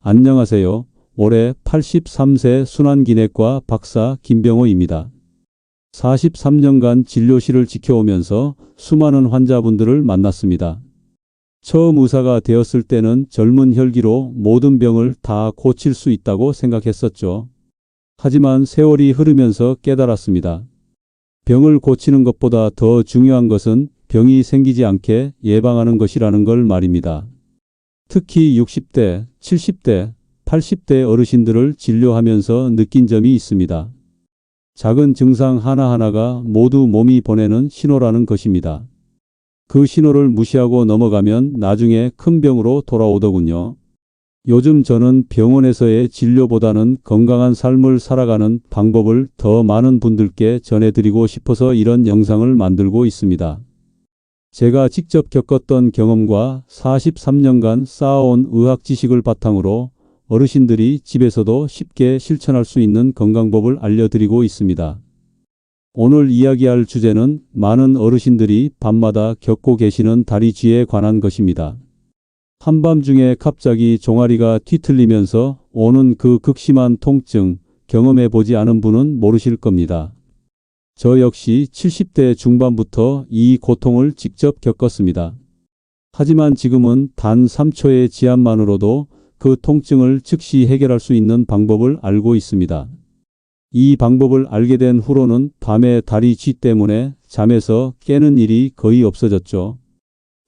안녕하세요. 올해 83세 순환기내과 박사 김병호입니다. 43년간 진료실을 지켜오면서 수많은 환자분들을 만났습니다. 처음 의사가 되었을 때는 젊은 혈기로 모든 병을 다 고칠 수 있다고 생각했었죠. 하지만 세월이 흐르면서 깨달았습니다. 병을 고치는 것보다 더 중요한 것은 병이 생기지 않게 예방하는 것이라는 걸 말입니다. 특히 60대, 70대, 80대 어르신들을 진료하면서 느낀 점이 있습니다. 작은 증상 하나하나가 모두 몸이 보내는 신호라는 것입니다. 그 신호를 무시하고 넘어가면 나중에 큰 병으로 돌아오더군요. 요즘 저는 병원에서의 진료보다는 건강한 삶을 살아가는 방법을 더 많은 분들께 전해드리고 싶어서 이런 영상을 만들고 있습니다. 제가 직접 겪었던 경험과 43년간 쌓아온 의학 지식을 바탕으로 어르신들이 집에서도 쉽게 실천할 수 있는 건강법을 알려드리고 있습니다. 오늘 이야기할 주제는 많은 어르신들이 밤마다 겪고 계시는 다리쥐에 관한 것입니다. 한밤중에 갑자기 종아리가 뒤틀리면서 오는 그 극심한 통증, 경험해 보지 않은 분은 모르실 겁니다. 저 역시 70대 중반부터 이 고통을 직접 겪었습니다. 하지만 지금은 단 3초의 지압만으로도 그 통증을 즉시 해결할 수 있는 방법을 알고 있습니다. 이 방법을 알게 된 후로는 밤에 다리쥐 때문에 잠에서 깨는 일이 거의 없어졌죠.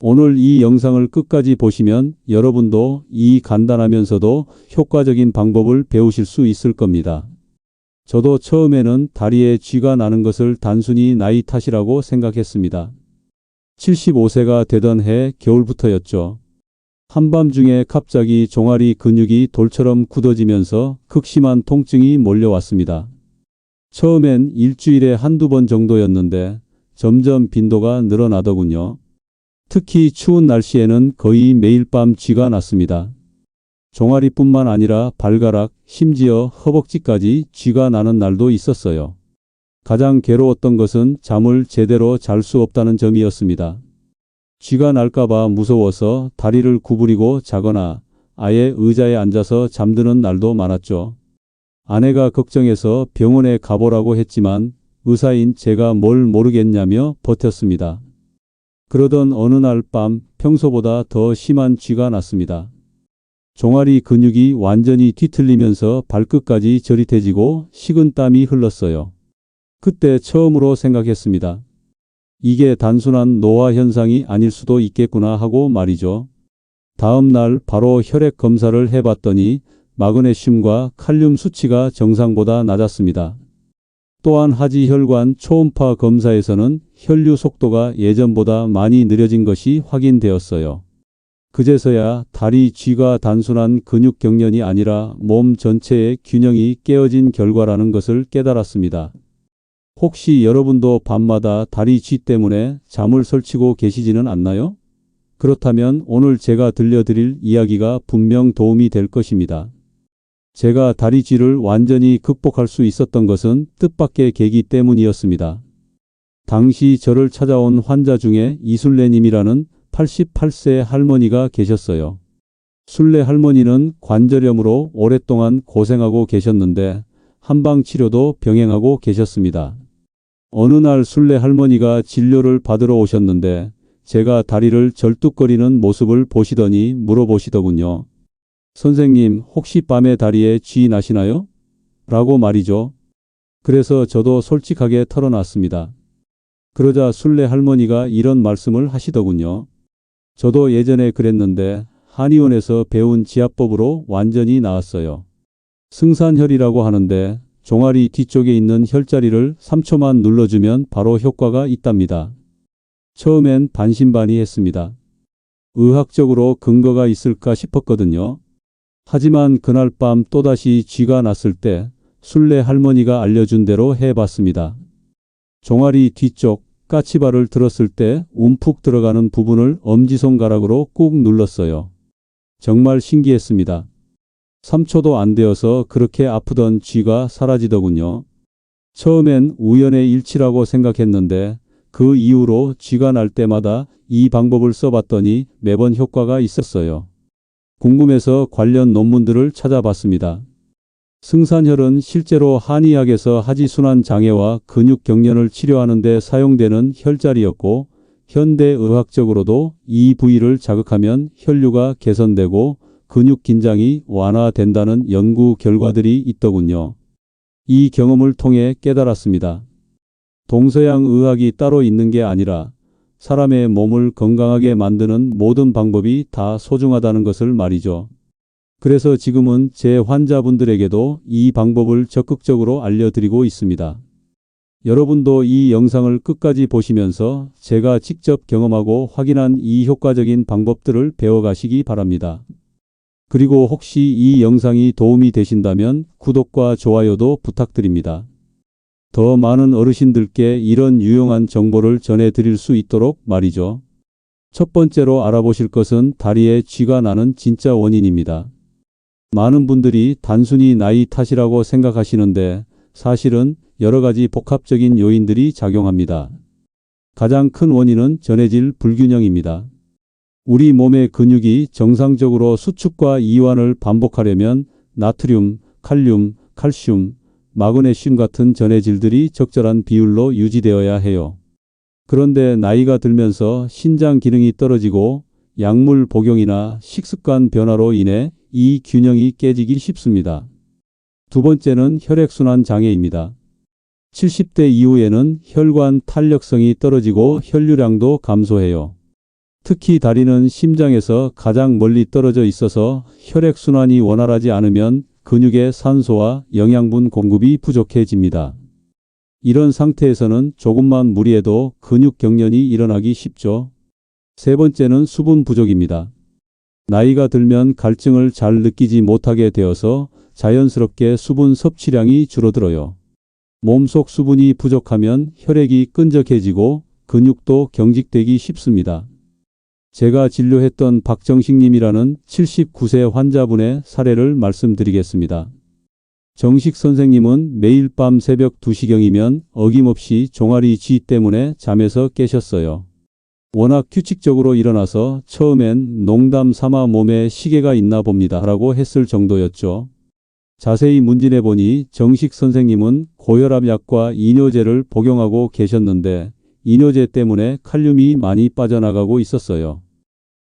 오늘 이 영상을 끝까지 보시면 여러분도 이 간단하면서도 효과적인 방법을 배우실 수 있을 겁니다. 저도 처음에는 다리에 쥐가 나는 것을 단순히 나이 탓이라고 생각했습니다. 75세가 되던 해 겨울부터였죠. 한밤중에 갑자기 종아리 근육이 돌처럼 굳어지면서 극심한 통증이 몰려왔습니다. 처음엔 일주일에 한두 번 정도였는데 점점 빈도가 늘어나더군요. 특히 추운 날씨에는 거의 매일 밤 쥐가 났습니다. 종아리뿐만 아니라 발가락, 심지어 허벅지까지 쥐가 나는 날도 있었어요. 가장 괴로웠던 것은 잠을 제대로 잘 수 없다는 점이었습니다. 쥐가 날까봐 무서워서 다리를 구부리고 자거나 아예 의자에 앉아서 잠드는 날도 많았죠. 아내가 걱정해서 병원에 가보라고 했지만 의사인 제가 뭘 모르겠냐며 버텼습니다. 그러던 어느 날 밤 평소보다 더 심한 쥐가 났습니다. 종아리 근육이 완전히 뒤틀리면서 발끝까지 저릿해지고 식은땀이 흘렀어요. 그때 처음으로 생각했습니다. 이게 단순한 노화 현상이 아닐 수도 있겠구나 하고 말이죠. 다음 날 바로 혈액 검사를 해봤더니 마그네슘과 칼륨 수치가 정상보다 낮았습니다. 또한 하지혈관 초음파 검사에서는 혈류 속도가 예전보다 많이 느려진 것이 확인되었어요. 그제서야 다리 쥐가 단순한 근육 경련이 아니라 몸 전체의 균형이 깨어진 결과라는 것을 깨달았습니다. 혹시 여러분도 밤마다 다리 쥐 때문에 잠을 설치고 계시지는 않나요? 그렇다면 오늘 제가 들려드릴 이야기가 분명 도움이 될 것입니다. 제가 다리 쥐를 완전히 극복할 수 있었던 것은 뜻밖의 계기 때문이었습니다. 당시 저를 찾아온 환자 중에 이순례님이라는 88세 할머니가 계셨어요. 순례 할머니는 관절염으로 오랫동안 고생하고 계셨는데 한방 치료도 병행하고 계셨습니다. 어느 날 순례 할머니가 진료를 받으러 오셨는데 제가 다리를 절뚝거리는 모습을 보시더니 물어보시더군요. 선생님, 혹시 밤에 다리에 쥐 나시나요? 라고 말이죠. 그래서 저도 솔직하게 털어놨습니다. 그러자 순례 할머니가 이런 말씀을 하시더군요. 저도 예전에 그랬는데 한의원에서 배운 지압법으로 완전히 나았어요. 승산혈이라고 하는데 종아리 뒤쪽에 있는 혈자리를 3초만 눌러주면 바로 효과가 있답니다. 처음엔 반신반의했습니다. 의학적으로 근거가 있을까 싶었거든요. 하지만 그날 밤 또다시 쥐가 났을 때 순례 할머니가 알려준 대로 해봤습니다. 종아리 뒤쪽 까치발을 들었을 때 움푹 들어가는 부분을 엄지손가락으로 꾹 눌렀어요. 정말 신기했습니다. 3초도 안 되어서 그렇게 아프던 쥐가 사라지더군요. 처음엔 우연의 일치라고 생각했는데 그 이후로 쥐가 날 때마다 이 방법을 써봤더니 매번 효과가 있었어요. 궁금해서 관련 논문들을 찾아봤습니다. 승산혈은 실제로 한의학에서 하지순환 장애와 근육 경련을 치료하는 데 사용되는 혈자리였고 현대의학적으로도 이 부위를 자극하면 혈류가 개선되고 근육 긴장이 완화된다는 연구 결과들이 있더군요. 이 경험을 통해 깨달았습니다. 동서양 의학이 따로 있는 게 아니라 사람의 몸을 건강하게 만드는 모든 방법이 다 소중하다는 것을 말이죠. 그래서 지금은 제 환자분들에게도 이 방법을 적극적으로 알려드리고 있습니다. 여러분도 이 영상을 끝까지 보시면서 제가 직접 경험하고 확인한 이 효과적인 방법들을 배워가시기 바랍니다. 그리고 혹시 이 영상이 도움이 되신다면 구독과 좋아요도 부탁드립니다. 더 많은 어르신들께 이런 유용한 정보를 전해드릴 수 있도록 말이죠. 첫 번째로 알아보실 것은 다리에 쥐가 나는 진짜 원인입니다. 많은 분들이 단순히 나이 탓이라고 생각하시는데 사실은 여러 가지 복합적인 요인들이 작용합니다. 가장 큰 원인은 전해질 불균형입니다. 우리 몸의 근육이 정상적으로 수축과 이완을 반복하려면 나트륨, 칼륨, 칼슘, 마그네슘 같은 전해질들이 적절한 비율로 유지되어야 해요. 그런데 나이가 들면서 신장 기능이 떨어지고 약물 복용이나 식습관 변화로 인해 이 균형이 깨지기 쉽습니다. 두 번째는 혈액순환 장애입니다. 70대 이후에는 혈관 탄력성이 떨어지고 혈류량도 감소해요. 특히 다리는 심장에서 가장 멀리 떨어져 있어서 혈액순환이 원활하지 않으면 근육의 산소와 영양분 공급이 부족해집니다. 이런 상태에서는 조금만 무리해도 근육 경련이 일어나기 쉽죠. 세 번째는 수분 부족입니다. 나이가 들면 갈증을 잘 느끼지 못하게 되어서 자연스럽게 수분 섭취량이 줄어들어요. 몸속 수분이 부족하면 혈액이 끈적해지고 근육도 경직되기 쉽습니다. 제가 진료했던 박정식님이라는 79세 환자분의 사례를 말씀드리겠습니다. 정식 선생님은 매일 밤 새벽 2시경이면 어김없이 종아리 쥐 때문에 잠에서 깨셨어요. 워낙 규칙적으로 일어나서 처음엔 농담 삼아 몸에 시계가 있나 봅니다 라고 했을 정도였죠. 자세히 문진해 보니 정식 선생님은 고혈압약과 이뇨제를 복용하고 계셨는데 이뇨제 때문에 칼륨이 많이 빠져나가고 있었어요.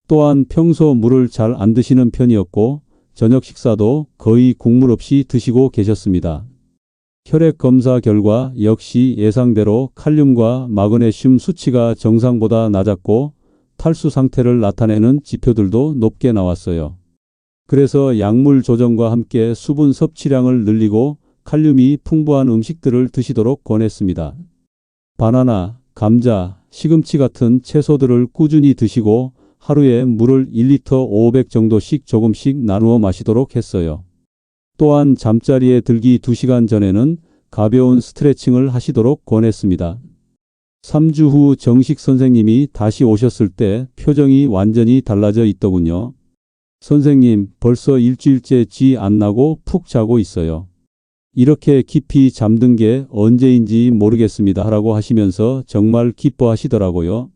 또한 평소 물을 잘 안 드시는 편이었고 저녁 식사도 거의 국물 없이 드시고 계셨습니다. 혈액 검사 결과 역시 예상대로 칼륨과 마그네슘 수치가 정상보다 낮았고 탈수 상태를 나타내는 지표들도 높게 나왔어요. 그래서 약물 조정과 함께 수분 섭취량을 늘리고 칼륨이 풍부한 음식들을 드시도록 권했습니다. 바나나, 감자, 시금치 같은 채소들을 꾸준히 드시고 하루에 물을 1리터 500 정도씩 조금씩 나누어 마시도록 했어요. 또한 잠자리에 들기 2시간 전에는 가벼운 스트레칭을 하시도록 권했습니다. 3주 후 정식 선생님이 다시 오셨을 때 표정이 완전히 달라져 있더군요. 선생님, 벌써 일주일째 쥐 안 나고 푹 자고 있어요. 이렇게 깊이 잠든 게 언제인지 모르겠습니다 라고 하시면서 정말 기뻐하시더라고요.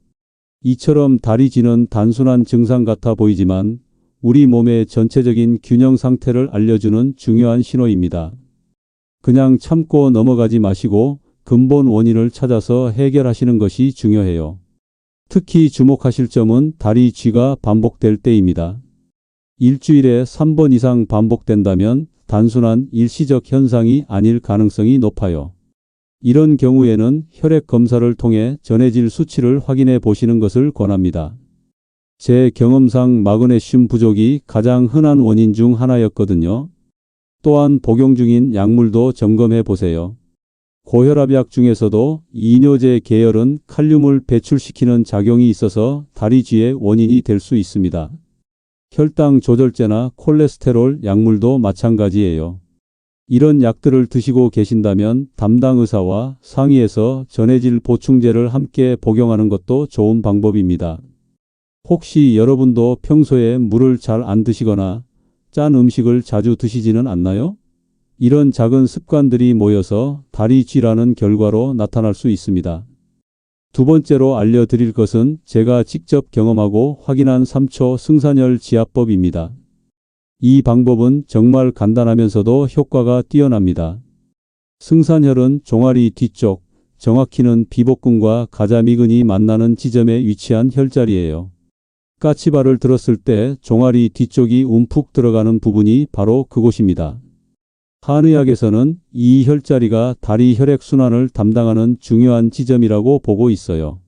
이처럼 다리 쥐는 단순한 증상 같아 보이지만 우리 몸의 전체적인 균형 상태를 알려주는 중요한 신호입니다. 그냥 참고 넘어가지 마시고 근본 원인을 찾아서 해결하시는 것이 중요해요. 특히 주목하실 점은 다리 쥐가 반복될 때입니다. 일주일에 3번 이상 반복된다면 단순한 일시적 현상이 아닐 가능성이 높아요. 이런 경우에는 혈액 검사를 통해 전해질 수치를 확인해 보시는 것을 권합니다. 제 경험상 마그네슘 부족이 가장 흔한 원인 중 하나였거든요. 또한 복용 중인 약물도 점검해 보세요. 고혈압약 중에서도 이뇨제 계열은 칼륨을 배출시키는 작용이 있어서 다리 쥐의 원인이 될 수 있습니다. 혈당 조절제나 콜레스테롤 약물도 마찬가지예요. 이런 약들을 드시고 계신다면 담당 의사와 상의해서 전해질 보충제를 함께 복용하는 것도 좋은 방법입니다. 혹시 여러분도 평소에 물을 잘 안 드시거나 짠 음식을 자주 드시지는 않나요? 이런 작은 습관들이 모여서 다리 쥐라는 결과로 나타날 수 있습니다. 두 번째로 알려드릴 것은 제가 직접 경험하고 확인한 3초 승산혈 지압법입니다. 이 방법은 정말 간단하면서도 효과가 뛰어납니다. 승산혈은 종아리 뒤쪽, 정확히는 비복근과 가자미근이 만나는 지점에 위치한 혈자리예요. 까치발을 들었을 때 종아리 뒤쪽이 움푹 들어가는 부분이 바로 그곳입니다. 한의학에서는 이 혈자리가 다리 혈액순환을 담당하는 중요한 지점이라고 보고 있어요.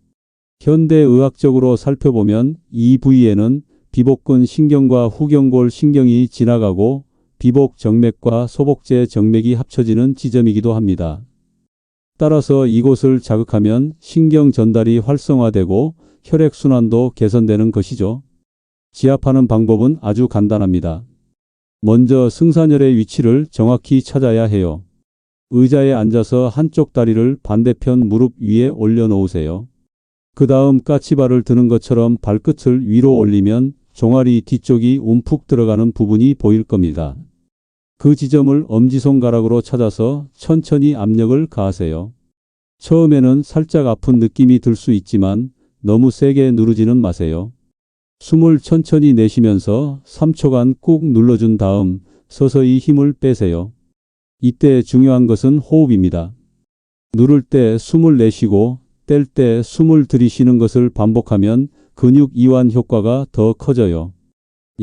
현대의학적으로 살펴보면 이 부위에는 비복근 신경과 후경골 신경이 지나가고 비복 정맥과 소복제 정맥이 합쳐지는 지점이기도 합니다. 따라서 이곳을 자극하면 신경 전달이 활성화되고 혈액순환도 개선되는 것이죠. 지압하는 방법은 아주 간단합니다. 먼저 승산혈의 위치를 정확히 찾아야 해요. 의자에 앉아서 한쪽 다리를 반대편 무릎 위에 올려놓으세요. 그 다음 까치발을 드는 것처럼 발끝을 위로 올리면 종아리 뒤쪽이 움푹 들어가는 부분이 보일 겁니다. 그 지점을 엄지손가락으로 찾아서 천천히 압력을 가하세요. 처음에는 살짝 아픈 느낌이 들 수 있지만 너무 세게 누르지는 마세요. 숨을 천천히 내쉬면서 3초간 꾹 눌러준 다음 서서히 힘을 빼세요. 이때 중요한 것은 호흡입니다. 누를 때 숨을 내쉬고 뗄 때 숨을 들이쉬는 것을 반복하면 근육 이완 효과가 더 커져요.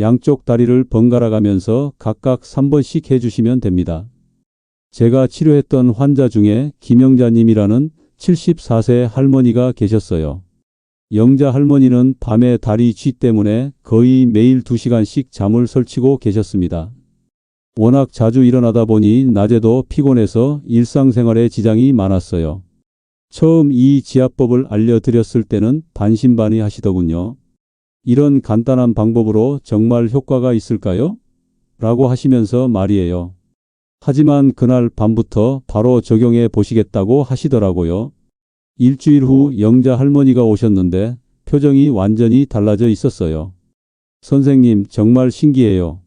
양쪽 다리를 번갈아 가면서 각각 3번씩 해주시면 됩니다. 제가 치료했던 환자 중에 김영자님이라는 74세 할머니가 계셨어요. 영자 할머니는 밤에 다리 쥐 때문에 거의 매일 2시간씩 잠을 설치고 계셨습니다. 워낙 자주 일어나다 보니 낮에도 피곤해서 일상생활에 지장이 많았어요. 처음 이 지압법을 알려드렸을 때는 반신반의하시더군요. 이런 간단한 방법으로 정말 효과가 있을까요? 라고 하시면서 말이에요. 하지만 그날 밤부터 바로 적용해 보시겠다고 하시더라고요. 일주일 후 영자 할머니가 오셨는데 표정이 완전히 달라져 있었어요. 선생님, 정말 신기해요.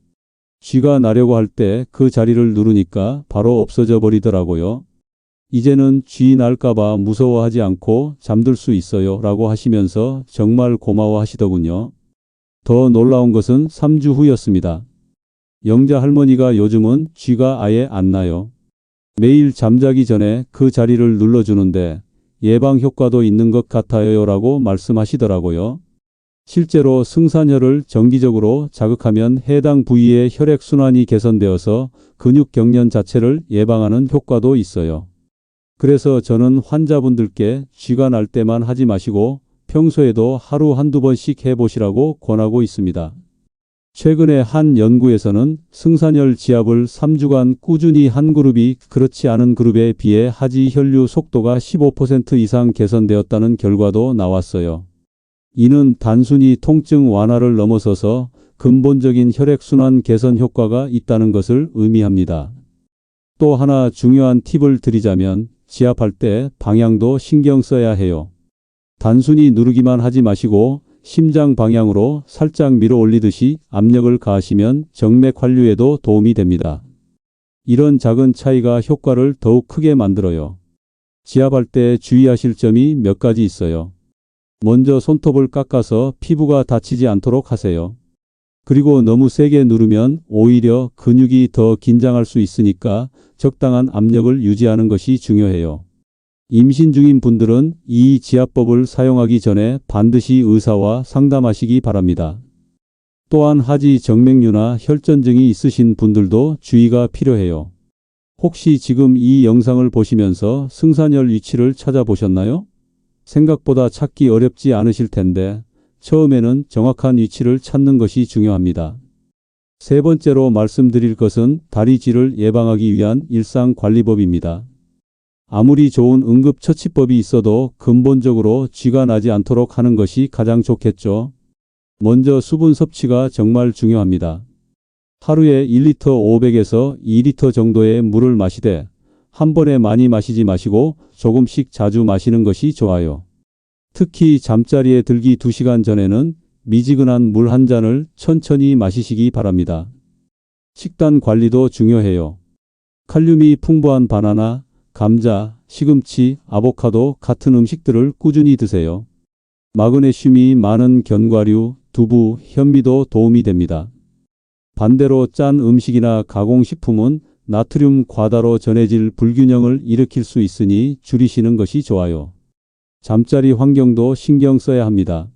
쥐가 나려고 할 때 그 자리를 누르니까 바로 없어져 버리더라고요. 이제는 쥐 날까봐 무서워하지 않고 잠들 수 있어요. 라고 하시면서 정말 고마워하시더군요. 더 놀라운 것은 3주 후였습니다. 영자 할머니가 요즘은 쥐가 아예 안 나요. 매일 잠자기 전에 그 자리를 눌러주는데 예방 효과도 있는 것 같아요. 라고 말씀하시더라고요. 실제로 승산혈을 정기적으로 자극하면 해당 부위의 혈액순환이 개선되어서 근육 경련 자체를 예방하는 효과도 있어요. 그래서 저는 환자분들께 쥐가 날 때만 하지 마시고 평소에도 하루 한두 번씩 해보시라고 권하고 있습니다. 최근에 한 연구에서는 승산혈 지압을 3주간 꾸준히 한 그룹이 그렇지 않은 그룹에 비해 하지 혈류 속도가 15% 이상 개선되었다는 결과도 나왔어요. 이는 단순히 통증 완화를 넘어서서 근본적인 혈액순환 개선 효과가 있다는 것을 의미합니다. 또 하나 중요한 팁을 드리자면 지압할 때 방향도 신경 써야 해요. 단순히 누르기만 하지 마시고 심장 방향으로 살짝 밀어 올리듯이 압력을 가하시면 정맥 환류에도 도움이 됩니다. 이런 작은 차이가 효과를 더욱 크게 만들어요. 지압할 때 주의하실 점이 몇 가지 있어요. 먼저 손톱을 깎아서 피부가 다치지 않도록 하세요. 그리고 너무 세게 누르면 오히려 근육이 더 긴장할 수 있으니까 적당한 압력을 유지하는 것이 중요해요. 임신 중인 분들은 이 지압법을 사용하기 전에 반드시 의사와 상담하시기 바랍니다. 또한 하지 정맥류나 혈전증이 있으신 분들도 주의가 필요해요. 혹시 지금 이 영상을 보시면서 승산혈 위치를 찾아보셨나요? 생각보다 찾기 어렵지 않으실 텐데 처음에는 정확한 위치를 찾는 것이 중요합니다. 세 번째로 말씀드릴 것은 다리쥐를 예방하기 위한 일상관리법입니다. 아무리 좋은 응급처치법이 있어도 근본적으로 쥐가 나지 않도록 하는 것이 가장 좋겠죠. 먼저 수분 섭취가 정말 중요합니다. 하루에 1리터 500에서 2리터 정도의 물을 마시되 한 번에 많이 마시지 마시고 조금씩 자주 마시는 것이 좋아요. 특히 잠자리에 들기 2시간 전에는 미지근한 물 한 잔을 천천히 마시시기 바랍니다. 식단 관리도 중요해요. 칼륨이 풍부한 바나나, 감자, 시금치, 아보카도 같은 음식들을 꾸준히 드세요. 마그네슘이 많은 견과류, 두부, 현미도 도움이 됩니다. 반대로 짠 음식이나 가공식품은 나트륨 과다로 전해질 불균형을 일으킬 수 있으니 줄이시는 것이 좋아요. 잠자리 환경도 신경 써야 합니다.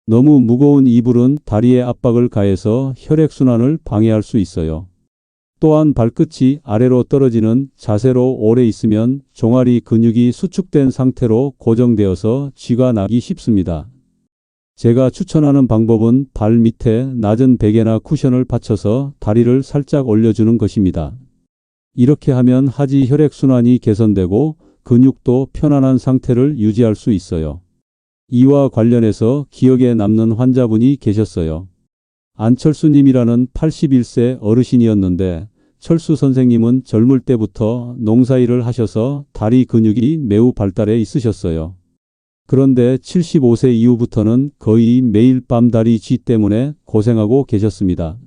너무 무거운 이불은 다리에 압박을 가해서 혈액순환을 방해할 수 있어요. 또한 발끝이 아래로 떨어지는 자세로 오래 있으면 종아리 근육이 수축된 상태로 고정되어서 쥐가 나기 쉽습니다. 제가 추천하는 방법은 발 밑에 낮은 베개나 쿠션을 받쳐서 다리를 살짝 올려주는 것입니다. 이렇게 하면 하지 혈액순환이 개선되고 근육도 편안한 상태를 유지할 수 있어요. 이와 관련해서 기억에 남는 환자분이 계셨어요. 안철수님이라는 81세 어르신이었는데 철수 선생님은 젊을 때부터 농사일을 하셔서 다리 근육이 매우 발달해 있으셨어요. 그런데 75세 이후부터는 거의 매일 밤 다리 쥐 때문에 고생하고 계셨습니다.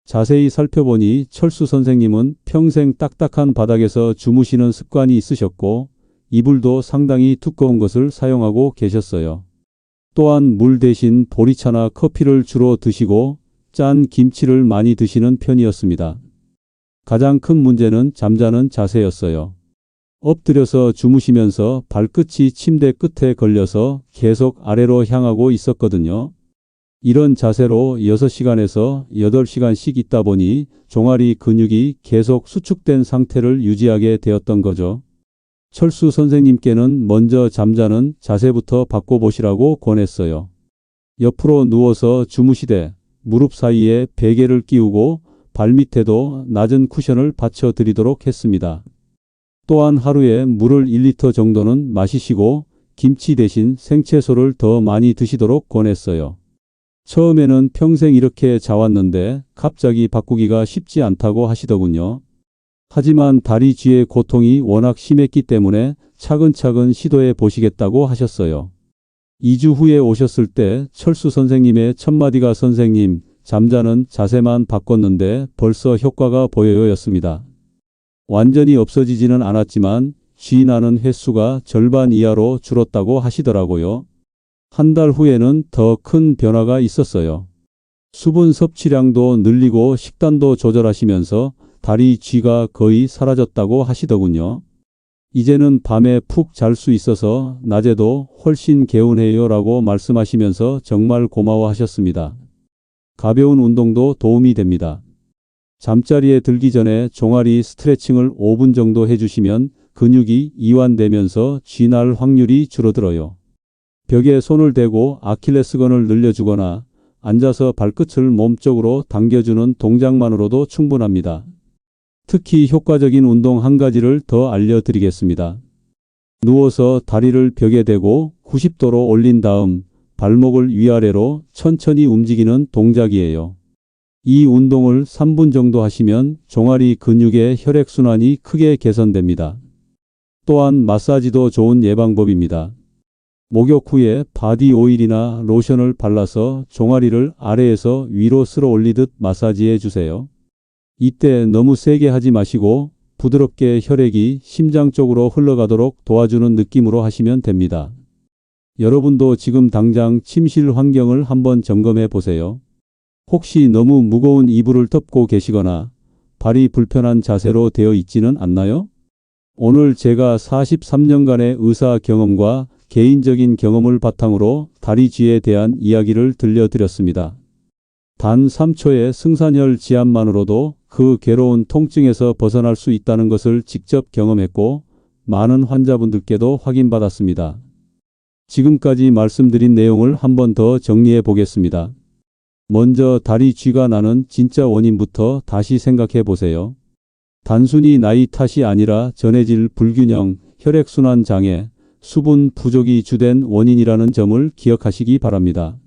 자세히 살펴보니 철수 선생님은 평생 딱딱한 바닥에서 주무시는 습관이 있으셨고 이불도 상당히 두꺼운 것을 사용하고 계셨어요. 또한 물 대신 보리차나 커피를 주로 드시고 짠 김치를 많이 드시는 편이었습니다. 가장 큰 문제는 잠자는 자세였어요. 엎드려서 주무시면서 발끝이 침대 끝에 걸려서 계속 아래로 향하고 있었거든요. 이런 자세로 6시간에서 8시간씩 있다 보니 종아리 근육이 계속 수축된 상태를 유지하게 되었던 거죠. 철수 선생님께는 먼저 잠자는 자세부터 바꿔보시라고 권했어요. 옆으로 누워서 주무시되 무릎 사이에 베개를 끼우고 발밑에도 낮은 쿠션을 받쳐 드리도록 했습니다. 또한 하루에 물을 1리터 정도는 마시시고 김치 대신 생채소를 더 많이 드시도록 권했어요. 처음에는 평생 이렇게 자왔는데 갑자기 바꾸기가 쉽지 않다고 하시더군요. 하지만 다리 쥐의 고통이 워낙 심했기 때문에 차근차근 시도해 보시겠다고 하셨어요. 2주 후에 오셨을 때 철수 선생님의 첫마디가 선생님, 잠자는 자세만 바꿨는데 벌써 효과가 보여요 였습니다. 완전히 없어지지는 않았지만 쥐 나는 횟수가 절반 이하로 줄었다고 하시더라고요. 한 달 후에는 더 큰 변화가 있었어요. 수분 섭취량도 늘리고 식단도 조절하시면서 다리 쥐가 거의 사라졌다고 하시더군요. 이제는 밤에 푹 잘 수 있어서 낮에도 훨씬 개운해요 라고 말씀하시면서 정말 고마워하셨습니다. 가벼운 운동도 도움이 됩니다. 잠자리에 들기 전에 종아리 스트레칭을 5분 정도 해주시면 근육이 이완되면서 쥐날 확률이 줄어들어요. 벽에 손을 대고 아킬레스건을 늘려주거나 앉아서 발끝을 몸쪽으로 당겨주는 동작만으로도 충분합니다. 특히 효과적인 운동 한 가지를 더 알려드리겠습니다. 누워서 다리를 벽에 대고 90도로 올린 다음 발목을 위아래로 천천히 움직이는 동작이에요. 이 운동을 3분 정도 하시면 종아리 근육의 혈액순환이 크게 개선됩니다. 또한 마사지도 좋은 예방법입니다. 목욕 후에 바디 오일이나 로션을 발라서 종아리를 아래에서 위로 쓸어 올리듯 마사지해 주세요. 이때 너무 세게 하지 마시고 부드럽게 혈액이 심장 쪽으로 흘러가도록 도와주는 느낌으로 하시면 됩니다. 여러분도 지금 당장 침실 환경을 한번 점검해 보세요. 혹시 너무 무거운 이불을 덮고 계시거나 발이 불편한 자세로 되어 있지는 않나요? 오늘 제가 43년간의 의사 경험과 개인적인 경험을 바탕으로 다리 쥐에 대한 이야기를 들려드렸습니다. 단 3초의 승산혈 지압만으로도 그 괴로운 통증에서 벗어날 수 있다는 것을 직접 경험했고 많은 환자분들께도 확인받았습니다. 지금까지 말씀드린 내용을 한 번 더 정리해 보겠습니다. 먼저 다리 쥐가 나는 진짜 원인부터 다시 생각해 보세요. 단순히 나이 탓이 아니라 전해질 불균형, 혈액순환 장애, 수분 부족이 주된 원인이라는 점을 기억하시기 바랍니다.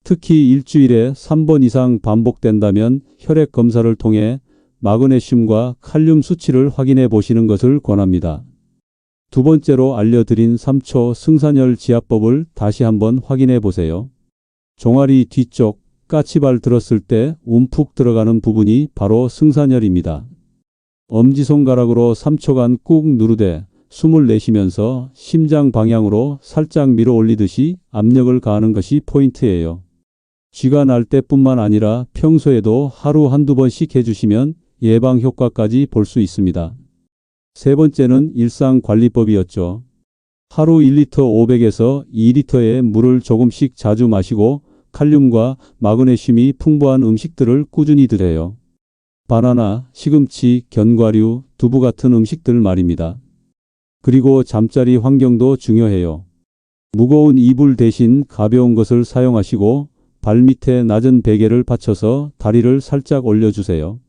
특히 일주일에 3번 이상 반복된다면 혈액 검사를 통해 마그네슘과 칼륨 수치를 확인해 보시는 것을 권합니다. 두 번째로 알려드린 3초 승산혈 지압법을 다시 한번 확인해 보세요. 종아리 뒤쪽 까치발 들었을 때 움푹 들어가는 부분이 바로 승산혈입니다. 엄지손가락으로 3초간 꾹 누르되 숨을 내쉬면서 심장 방향으로 살짝 밀어 올리듯이 압력을 가하는 것이 포인트예요. 쥐가 날 때뿐만 아니라 평소에도 하루 한두 번씩 해주시면 예방 효과까지 볼 수 있습니다. 세 번째는 일상관리법이었죠. 하루 1리터 500에서 2리터의 물을 조금씩 자주 마시고 칼륨과 마그네슘이 풍부한 음식들을 꾸준히 드세요. 바나나, 시금치, 견과류, 두부 같은 음식들 말입니다. 그리고 잠자리 환경도 중요해요. 무거운 이불 대신 가벼운 것을 사용하시고 발밑에 낮은 베개를 받쳐서 다리를 살짝 올려주세요.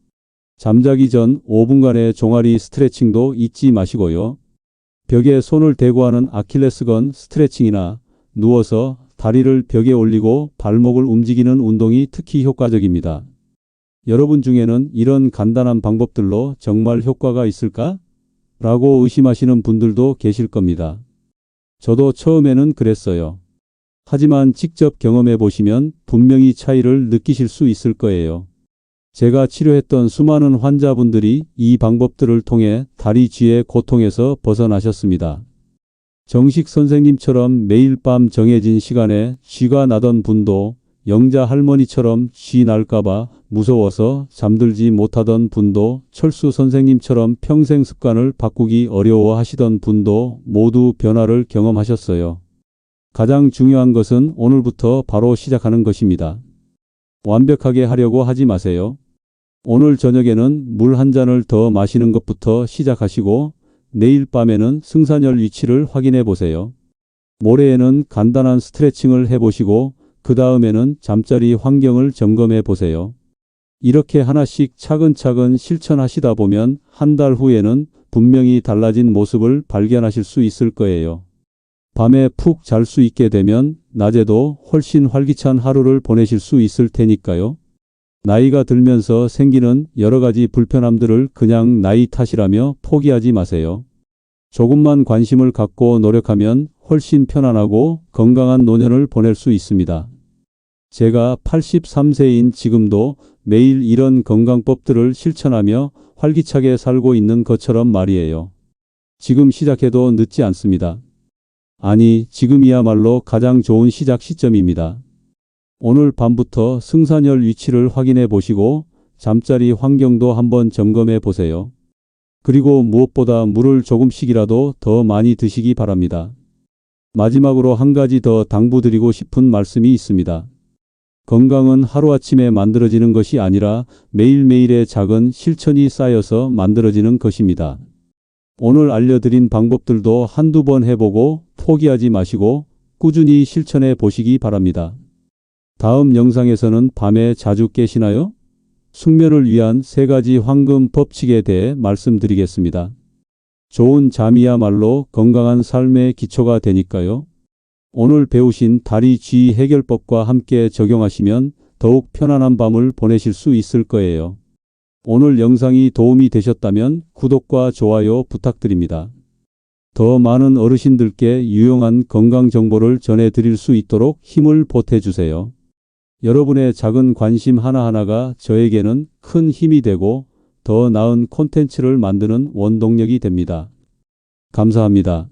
잠자기 전 5분간의 종아리 스트레칭도 잊지 마시고요. 벽에 손을 대고 하는 아킬레스건 스트레칭이나 누워서 다리를 벽에 올리고 발목을 움직이는 운동이 특히 효과적입니다. 여러분 중에는 이런 간단한 방법들로 정말 효과가 있을까? 라고 의심하시는 분들도 계실 겁니다. 저도 처음에는 그랬어요. 하지만 직접 경험해 보시면 분명히 차이를 느끼실 수 있을 거예요. 제가 치료했던 수많은 환자분들이 이 방법들을 통해 다리 쥐의 고통에서 벗어나셨습니다. 정식 선생님처럼 매일 밤 정해진 시간에 쥐가 나던 분도, 영자 할머니처럼 쥐 날까봐 무서워서 잠들지 못하던 분도, 철수 선생님처럼 평생 습관을 바꾸기 어려워하시던 분도 모두 변화를 경험하셨어요. 가장 중요한 것은 오늘부터 바로 시작하는 것입니다. 완벽하게 하려고 하지 마세요. 오늘 저녁에는 물 한 잔을 더 마시는 것부터 시작하시고 내일 밤에는 승산혈 위치를 확인해 보세요. 모레에는 간단한 스트레칭을 해보시고 그 다음에는 잠자리 환경을 점검해 보세요. 이렇게 하나씩 차근차근 실천하시다 보면 한 달 후에는 분명히 달라진 모습을 발견하실 수 있을 거예요. 밤에 푹 잘 수 있게 되면 낮에도 훨씬 활기찬 하루를 보내실 수 있을 테니까요. 나이가 들면서 생기는 여러 가지 불편함들을 그냥 나이 탓이라며 포기하지 마세요. 조금만 관심을 갖고 노력하면 훨씬 편안하고 건강한 노년을 보낼 수 있습니다. 제가 83세인 지금도 매일 이런 건강법들을 실천하며 활기차게 살고 있는 것처럼 말이에요. 지금 시작해도 늦지 않습니다. 아니, 지금이야말로 가장 좋은 시작 시점입니다. 오늘 밤부터 승산혈 위치를 확인해 보시고 잠자리 환경도 한번 점검해 보세요. 그리고 무엇보다 물을 조금씩이라도 더 많이 드시기 바랍니다. 마지막으로 한 가지 더 당부드리고 싶은 말씀이 있습니다. 건강은 하루아침에 만들어지는 것이 아니라 매일매일의 작은 실천이 쌓여서 만들어지는 것입니다. 오늘 알려드린 방법들도 한두 번 해보고 포기하지 마시고 꾸준히 실천해 보시기 바랍니다. 다음 영상에서는 밤에 자주 깨시나요? 숙면을 위한 3가지 황금 법칙에 대해 말씀드리겠습니다. 좋은 잠이야말로 건강한 삶의 기초가 되니까요. 오늘 배우신 다리 쥐 해결법과 함께 적용하시면 더욱 편안한 밤을 보내실 수 있을 거예요. 오늘 영상이 도움이 되셨다면 구독과 좋아요 부탁드립니다. 더 많은 어르신들께 유용한 건강 정보를 전해드릴 수 있도록 힘을 보태주세요. 여러분의 작은 관심 하나하나가 저에게는 큰 힘이 되고 더 나은 콘텐츠를 만드는 원동력이 됩니다. 감사합니다.